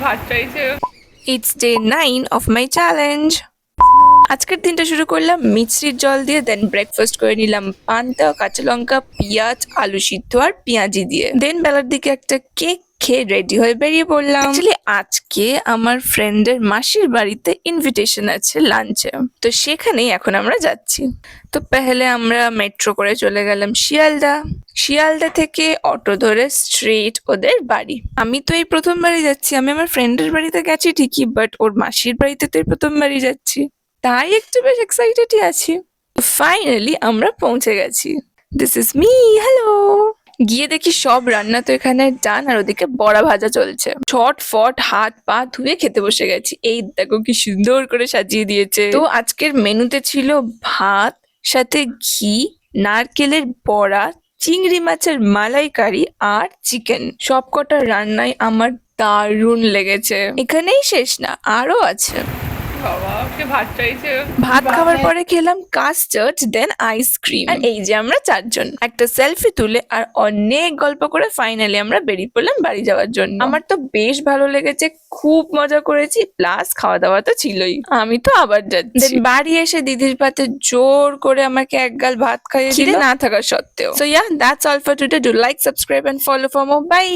ভাত চাইছে। It's day 9 of my challenge. আজকের দিনটা শুরু করলাম মিছরির জল দিয়ে, দেন ব্রেকফাস্ট করে নিলাম পান্তা, কাঁচা লঙ্কা, পেঁয়াজ, আলু সিদ্ধ আর পেঁয়াজি দিয়ে। দেন বেলার দিকে একটা কেক খেয়ে রেডি হয়ে বেরিয়ে পড়লাম। অ্যাকচুয়ালি আজকে আমার ফ্রেন্ডের মাসির বাড়িতে ইনভিটেশন আছে লাঞ্চে, তো সেখানেই এখন আমরা যাচ্ছি। তো পেহলে আমরা মেট্রো করে চলে গেলাম শিয়ালদা থেকে অটো ধরে স্ট্রেট ওদের বাড়ি। আমি তো এই প্রথমবারই যাচ্ছি, আমি আমার ফ্রেন্ডের বাড়িতে গেছি ঠিকই, বাট ওর মাসির বাড়িতে তো এই প্রথমবারই যাচ্ছি, তাই একটু বেশ এক্সাইটেডই আছি। ফাইনালি আমরা পৌঁছে গেছি। This is me, hello. গিয়ে দেখি সব রান্না তো এখানে ডান, আর ওদিকে বড়া ভাজা চলছে। ছটফট হাত পা ধুয়ে খেতে বসে গেছি। এই দেখো কি সুন্দর করে সাজিয়ে দিয়েছে। তো আজকের মেনুতে ছিল ভাত, সাথে ঘি, নারকেলের বড়া, চিংড়ি মাছের মালাইকারি আর চিকেন। সবকটা রান্নাই আমার দারুণ লেগেছে। এখানেই শেষ না, আরো আছে। বাবা কে ভাত চাইছে। ভাত খাওয়ার পরে খেলাম কাস্টার্ড, দেন আইসক্রিম। আর এই যে আমরা চারজন একটা সেলফি তুলে আর অনেক গল্প করে ফাইনালি আমরা বেরিয়ে পড়লাম বাড়ি যাওয়ার জন্য। আমার তো বেশ ভালো লেগেছে, খুব মজা করেছি, প্লাস খাওয়া দাওয়া তো ছিলই। আমি তো আবার যাচ্ছি। Then বাড়ি এসে দিদির পাতে জোর করে আমাকে এক গাল ভাত খাইয়ে দিল না থাকা সত্ত্বেও। So yeah, that's all for today. Do like, subscribe and follow for more. By.